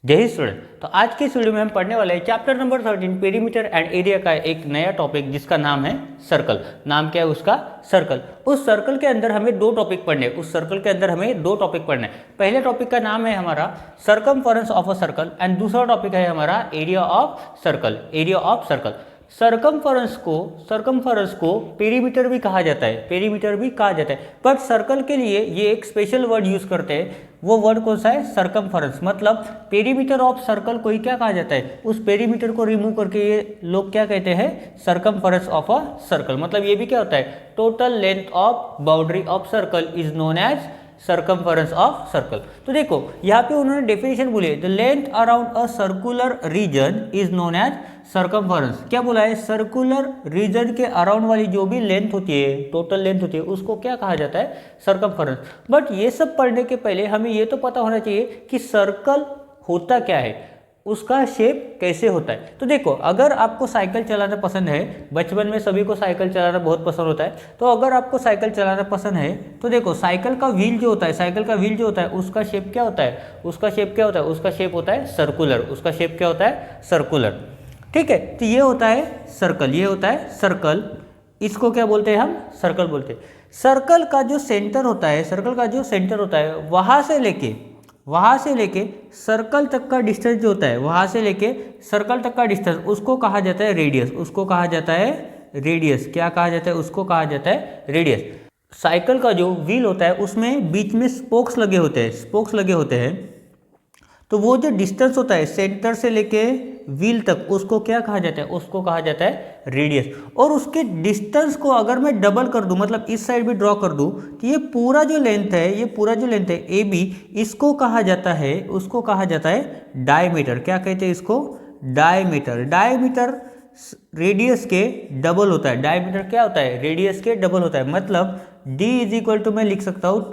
जय हिंद स्टूडेंट। तो आज के इस वीडियो में हम पढ़ने वाले हैं chapter number 13 perimeter and area का एक नया टॉपिक जिसका नाम है सर्कल। नाम क्या है उसका? सर्कल। उस सर्कल के अंदर हमें दो टॉपिक पढ़ने पहले टॉपिक का नाम है हमारा circumference of a circle and दूसरा टॉपिक है हमारा एरिया ऑफ सर्कल। सर्कमफरेंस को पेरीमीटर भी कहा जाता है, बट सर्कल के लिए ये एक स्पेशल वर्ड यूज करते हैं। वो वर्ड कौन सा है? सर्कमफरेंस। मतलब पेरीमीटर ऑफ सर्कल को ही क्या कहा जाता है? उस पेरीमीटर को रिमूव करके ये लोग क्या कहते हैं? Circumference of a circle. मतलब ये भी क्या होता है? Total length of boundary of circle is known as circumference of circle. तो देखो यहाँ पे उन्होंने डेफिनेशन बोली है, the length around a circular region is known as circumference. क्या बोला है? सर्कुलर रीजन के अराउंड वाली जो भी लेंथ होती है, टोटल लेंथ होती है, उसको क्या कहा जाता है? सर्कमफरेंस। बट ये सब पढ़ने के पहले हमें ये तो पता होना चाहिए कि सर्कल होता क्या है, उसका शेप कैसे होता है। तो देखो, अगर आपको साइकिल चलाना पसंद है, बचपन में सभी को साइकिल चलाना बहुत पसंद होता है, तो अगर आपको साइकिल चलाना पसंद है तो देखो साइकिल का व्हील जो होता है उसका शेप क्या होता है? उसका शेप होता है सर्कुलर। ठीक है, तो ये होता है सर्कल। इसको क्या बोलते हैं? हम सर्कल बोलते हैं। सर्कल का जो सेंटर होता है वहां से लेके सर्कल तक का डिस्टेंस जो होता है, उसको कहा जाता है रेडियस। क्या कहा जाता है? उसको कहा जाता है रेडियस। साइकिल का जो व्हील होता है उसमें बीच में स्पोक्स लगे होते हैं। तो वो जो डिस्टेंस होता है सेंटर से लेके व्हील तक, उसको क्या कहा जाता है? उसको कहा जाता है रेडियस। और उसके डिस्टेंस को अगर मैं डबल कर दूं, मतलब इस साइड भी ड्रॉ कर दूं, तो ये पूरा जो लेंथ है ए बी, उसको कहा जाता है डायमीटर। क्या कहते हैं इसको? डायमीटर रेडियस के डबल होता है। डायमीटर क्या होता है? रेडियस के डबल होता है। मतलब d इज इक्वल टू मैं लिख सकता हूँ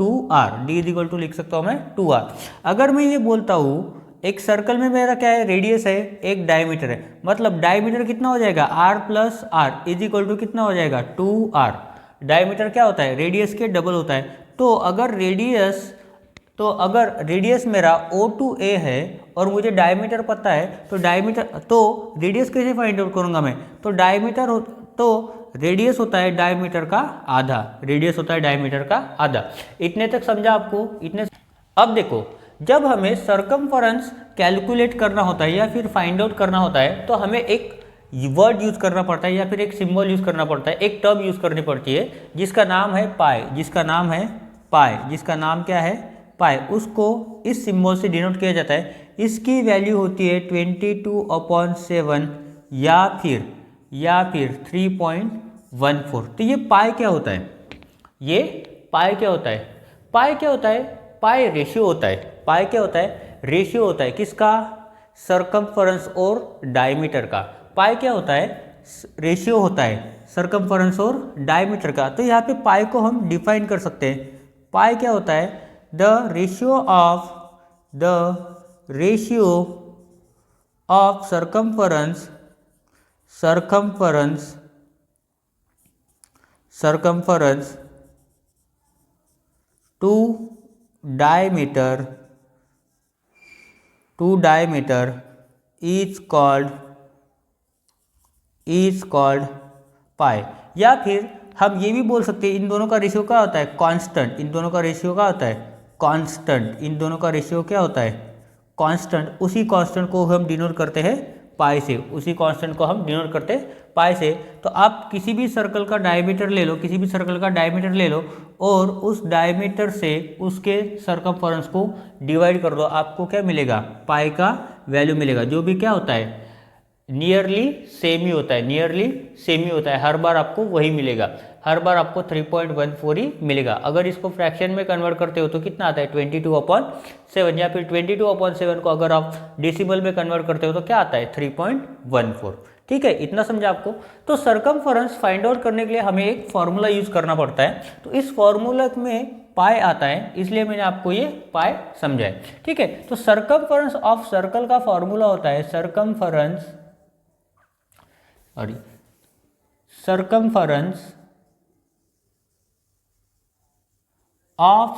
2r। अगर मैं ये बोलता हूँ एक सर्कल में मेरा क्या है? रेडियस है, एक डायमीटर है, मतलब डायमीटर कितना हो जाएगा? r plus R is equal to कितना हो जाएगा? 2r। डायमीटर क्या होता है? रेडियस के डबल होता है। तो अगर रेडियस मेरा O to A है और मुझे डायमीटर पता है, तो रेडियस कैसे फाइंड आउट करूंगा मैं? तो रेडियस होता है डायमीटर का आधा। इतने तक समझा आपको? अब देखो, जब हमें सर्कमफरेंस कैलकुलेट करना होता है या फिर फाइंड आउट करना होता है, तो हमें एक वर्ड यूज करना पड़ता है या फिर एक सिंबल यूज करना पड़ता है, एक टर्म यूज करनी पड़ती है जिसका नाम है पाई। जिसका नाम क्या है? पाई। उसको इस सिंबल से डिनोट किया जाता है। इसकी वैल्यू होती है 22/7 या फिर 3.14। तो ये पाई क्या होता है? पाई रेशियो होता है किसका? सर्कमफरेंस और डायमीटर का। पाई क्या होता है? रेशियो होता है सर्कमफरेंस और डायमीटर का। तो यहाँ पे पाई को हम डिफाइन कर सकते हैं। पाई क्या होता है? The ratio of circumference to diameter is called pi. या फिर हम ये भी बोल सकते हैं, इन दोनों का रेशियो क्या होता है? कांस्टेंट। इन दोनों का रेशियो क्या होता है? कांस्टेंट। उसी कांस्टेंट को हम डिनोट करते हैं पाई से। तो आप किसी भी सर्कल का डायमीटर ले लो और उस डायमीटर से उसके सर्कमफरेंस को डिवाइड कर दो, आपको क्या मिलेगा? पाई का वैल्यू मिलेगा, जो भी क्या होता है? नियरली सेम ही होता है। हर बार आपको वही मिलेगा, हर बार आपको 3.14 ही मिलेगा। अगर इसको फ्रैक्शन में कन्वर्ट करते हो तो कितना आता है? 22/7। या फिर 22/7 को अगर आप डेसिमल में कन्वर्ट करते हो तो क्या आता है? 3.14। ठीक है, इतना समझा आपको? तो सर्कमफरेंस फाइंड आउट करने के लिए हमें एक फॉर्मूला यूज करना पड़ता है। तो इस फॉर्मूला में पाई आता है, इसलिए मैंने आपको ये पाई समझाया। ठीक है, तो सर्कमफरेंस ऑफ सर्कल का फॉर्मूला होता है circumference of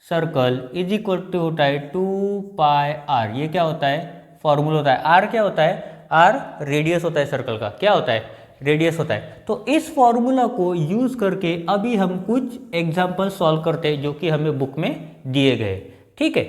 circle is equal to होता है 2 पाई आर। ये क्या होता है, फॉर्मूला होता है। आर क्या होता है, आर रेडियस होता है सर्कल का, क्या होता है, रेडियस होता है। तो इस फॉर्मूला को यूज करके अभी हम कुछ एग्जाम्पल सॉल्व करते हैं जो कि हमें बुक में दिए गए, ठीक है।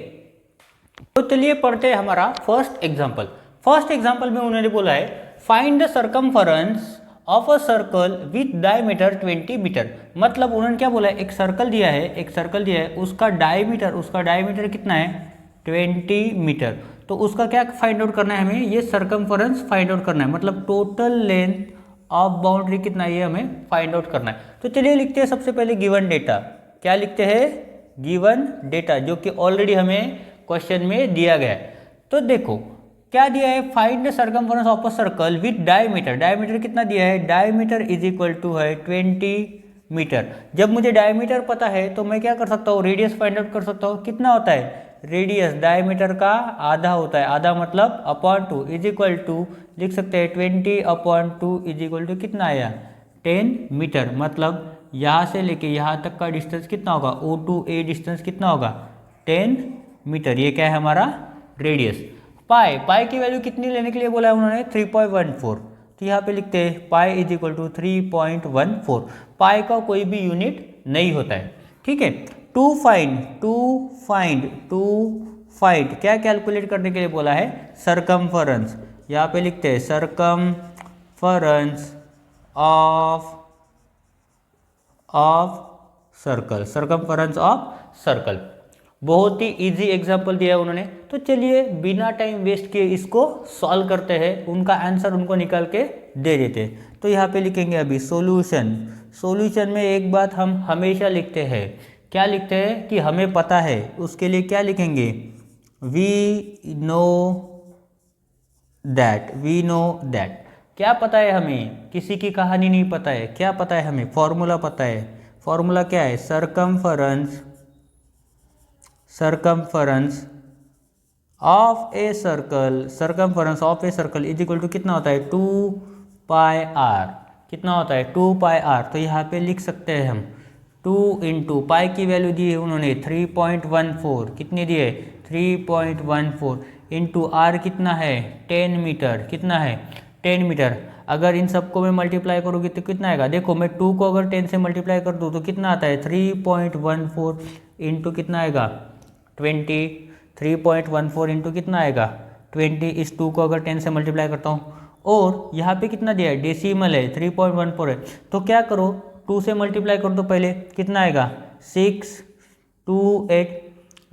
तो चलिए पढ़ते हैं हमारा फर्स्ट एग्जाम्पल। फर्स्ट एग्जाम्पल में उन्होंने बोला है find the circumference of a circle with diameter 20 metre. मतलब उन्होंने क्या बोला है, एक सर्कल दिया है, एक सर्कल दिया है, उसका डायमीटर कितना है, 20 मीटर। तो उसका क्या फाइंड आउट करना है हमें, ये सर्कमफरेंस फाइंड आउट करना है। मतलब टोटल लेंथ ऑफ बाउंड्री कितना है, ये हमें फाइंड आउट करना है। तो चलिए लिखते हैं सबसे पहले गिवन डेटा। क्या लिखते हैं, गिवन डेटा, जो कि ऑलरेडी हमें क्वेश्चन में दिया गया है। तो देखो क्या दिया है, find the circumference of a circle with diameter. Diameter कितना दिया है, डायमीटर इज इक्वल टू है 20 मीटर। जब मुझे डायमीटर पता है तो मैं क्या कर सकता हूँ, रेडियस फाइंड आउट कर सकता हूँ। कितना होता है रेडियस, डायमीटर का आधा होता है, आधा मतलब अपॉन 2 इज इक्वल टू लिख सकते हैं 20/2 इज इक्वल टू कितना आया, 10 मीटर। मतलब यहाँ से लेके यहाँ तक का डिस्टेंस कितना होगा, O to A डिस्टेंस कितना होगा, 10 मीटर। ये क्या है हमारा रेडियस। पाई की वैल्यू कितनी लेने के लिए बोला है उन्होंने, 3.14। तो यहाँ पे लिखते हैं पाई इज इक्वल टू 3.14। पाई का कोई भी यूनिट नहीं होता है, ठीक है। टू फाइंड क्या कैलकुलेट करने के लिए बोला है, सर्कमफरेंस। यहाँ पे लिखते हैं सर्कमफरेंस ऑफ सर्कल। बहुत ही इजी एग्जाम्पल दिया है उन्होंने। तो चलिए बिना टाइम वेस्ट किए इसको सॉल्व करते हैं, उनका आंसर उनको निकाल के दे देते हैं। तो यहाँ पे लिखेंगे अभी सॉल्यूशन में एक बात हम हमेशा लिखते हैं, क्या लिखते हैं कि हमें पता है, उसके लिए क्या लिखेंगे, वी नो दैट। क्या पता है हमें, किसी की कहानी नहीं पता है, क्या पता है हमें, फॉर्मूला पता है। फॉर्मूला क्या है, circumference of a circle is equal to कितना होता है, 2 पाई आर। कितना होता है, 2 पाई आर। तो यहाँ पे लिख सकते हैं हम 2 इंटू पाई की वैल्यू दी है उन्होंने 3.14, कितनी दी है 3.14 इंटू आर कितना है 10 मीटर। कितना है 10 मीटर। अगर इन सबको मैं मल्टीप्लाई करूँगी तो कितना आएगा, देखो मैं 2 को अगर 10 से मल्टीप्लाई कर दूँ तो कितना आता है 3.14 इंटू कितना आएगा 20। 3.14 इंटू कितना आएगा 20। इस 2 को अगर 10 से मल्टीप्लाई करता हूँ, और यहाँ पे कितना दिया है, डेसिमल है, 3.14 है। तो क्या करो, 2 से मल्टीप्लाई कर दो पहले, कितना आएगा 628।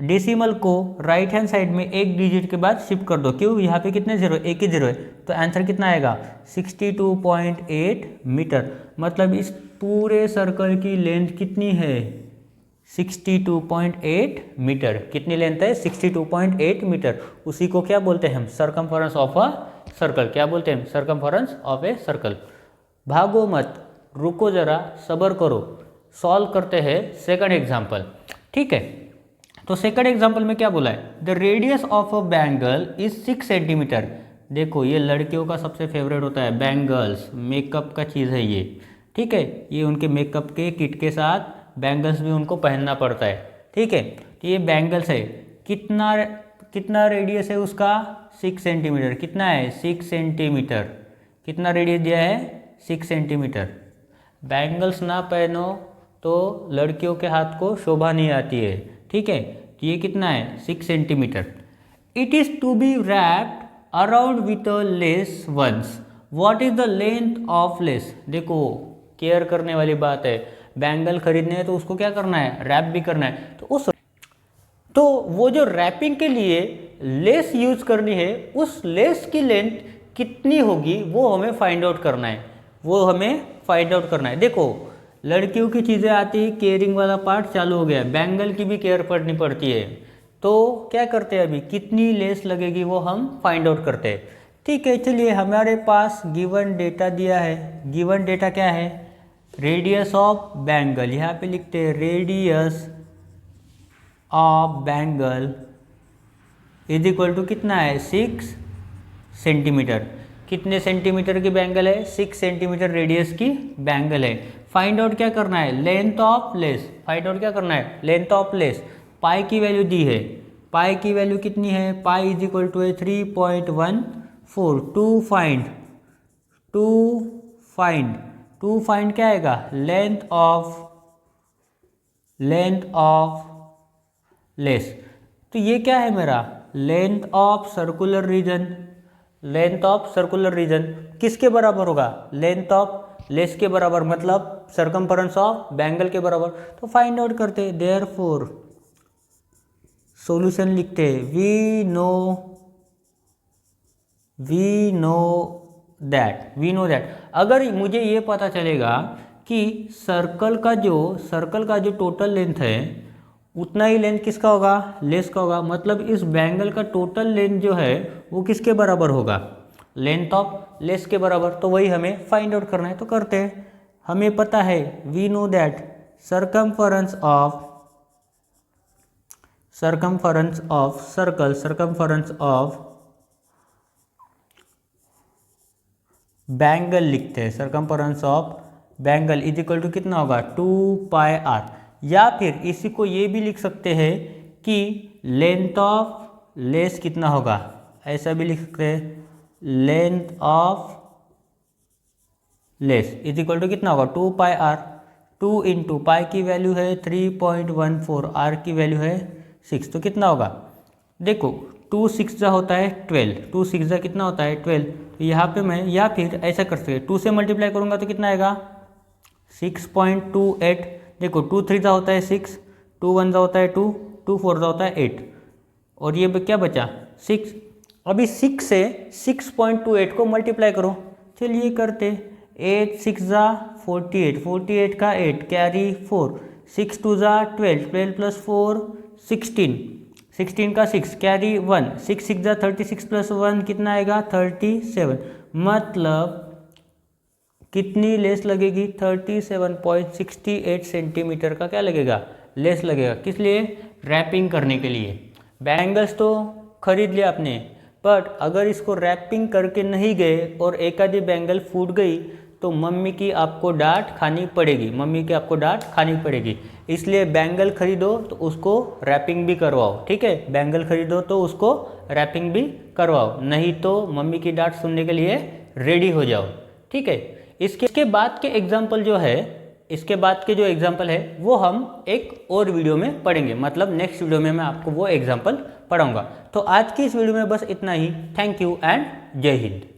डेसिमल को राइट हैंड साइड में एक डिजिट के बाद शिफ्ट कर दो, क्यों, यहाँ पे कितने जीरो, एक ही जीरो है। तो आंसर कितना आएगा 62.8 मीटर। मतलब इस पूरे सर्कल की लेंथ कितनी है 62.8 मीटर। कितनी लेंथ है 62.8 मीटर। उसी को क्या बोलते हैं हम, सर्कमफरेंस ऑफ अ सर्कल। क्या बोलते हैं, सर्कमफरेंस ऑफ ए सर्कल। भागो मत, रुको जरा, सब्र करो, सॉल्व करते हैं सेकंड एग्जाम्पल, ठीक है। तो सेकंड एग्जाम्पल में क्या बोला है, the radius of a bangle is 6 centimetre. देखो ये लड़कियों का सबसे फेवरेट होता है, बैंगल्स, मेकअप का चीज़ है ये, ठीक है। ये उनके मेकअप के किट के साथ बैंगल्स भी उनको पहनना पड़ता है, ठीक है। तो ये बैंगल्स है, कितना रेडियस है उसका 6 सेंटीमीटर। कितना है 6 सेंटीमीटर। कितना रेडियस दिया है 6 सेंटीमीटर। बैंगल्स ना पहनो तो लड़कियों के हाथ को शोभा नहीं आती है, ठीक है। तो ये कितना है 6 centimetre. It is to be wrapped around with a lace once. What is the length of lace. देखो केयर करने वाली बात है, बैंगल खरीदने हैं तो उसको क्या करना है, रैप भी करना है। तो वो जो रैपिंग के लिए लेस यूज करनी है, उस लेस की लेंथ कितनी होगी वो हमें फाइंड आउट करना है, देखो लड़कियों की चीज़ें आती है, केयरिंग वाला पार्ट चालू हो गया, बैंगल की भी केयर करनी पड़ती है। तो क्या करते हैं अभी, कितनी लेस लगेगी वो हम फाइंड आउट करते हैं, ठीक है। चलिए हमारे पास गिवन डेटा दिया है। गिवन डेटा क्या है, रेडियस ऑफ बैंगल। यहाँ पे लिखते हैं radius of bangle is equal to कितना है 6 सेंटीमीटर। कितने सेंटीमीटर की बैंगल है, 6 सेंटीमीटर रेडियस की बैंगल है। फाइंड आउट क्या करना है, length of less. Find out क्या करना है, लेंथ ऑफ लेस। पाई की वैल्यू दी है, पाई की वैल्यू कितनी है, पाई इज इक्वल टू है 3.14। टू फाइंड क्या आएगा, लेंथ ऑफ लेस। तो ये क्या है मेरा, length of circular region. Length of circular region किसके बराबर होगा, लेंथ ऑफ लेस के बराबर, मतलब सरकमफेरेंस ऑफ बैंगल के बराबर। तो फाइंड आउट करते हैं, देयरफॉर सॉल्यूशन लिखते हैं, वी नो दैट अगर मुझे ये पता चलेगा कि सर्कल का जो टोटल लेंथ है उतना ही लेंथ किसका होगा, लेस का होगा, मतलब इस बैंगल का टोटल लेंथ जो है वो किसके बराबर होगा, लेंथ ऑफ लेस के बराबर। तो वही हमें फाइंड आउट करना है, तो करते हैं। हमें पता है, we know that circumference of bangle लिखते हैं, circumference of bangle is equal to कितना होगा, 2πr। या फिर इसी को ये भी लिख सकते हैं कि लेंथ ऑफ लेस कितना होगा, ऐसा भी लिख सकते हैं, length of lace is equal to कितना होगा, 2πr। 2 इंटू पाई की वैल्यू है 3.14, आर की वैल्यू है 6, तो कितना होगा, देखो 2 6 जा होता है 12, 2 6 जा कितना होता है 12। तो यहाँ पे मैं, या फिर ऐसा कर सकते 2 से मल्टीप्लाई करूँगा तो कितना आएगा 6.28। देखो 2 3 जा होता है 6, 2 1 जा होता है 2, 2 4 जा होता है 8, और ये क्या बचा 6। अभी 6 से 6.28 को मल्टीप्लाई करो, चलिए करते, 8 6 जा 48, 48 का 8 कैरी 4, 6 2 जा 12, 12 प्लस 4 16, 16 का 6 कैरी 1, 6 6 जा 36 प्लस 1 कितना आएगा 37। मतलब कितनी लेस लगेगी, 37.68 सेंटीमीटर का क्या लगेगा, लेस लगेगा। किस लिए, रैपिंग करने के लिए। बैंगल्स तो खरीद लिया आपने, बट अगर इसको रैपिंग करके नहीं गए और एक आधी बैंगल फूट गई तो मम्मी की आपको डांट खानी पड़ेगी। इसलिए बैंगल खरीदो तो उसको रैपिंग भी करवाओ, ठीक है, बैंगल खरीदो तो उसको रैपिंग भी करवाओ, नहीं तो मम्मी की डांट सुनने के लिए रेडी हो जाओ, ठीक है। इसके बाद के एग्जाम्पल जो है, इसके बाद के जो एग्जाम्पल है वो हम एक और वीडियो में पढ़ेंगे, मतलब नेक्स्ट वीडियो में मैं आपको वो एग्जाम्पल पढ़ाऊंगा। तो आज की इस वीडियो में बस इतना ही। थैंक यू एंड जय हिंद।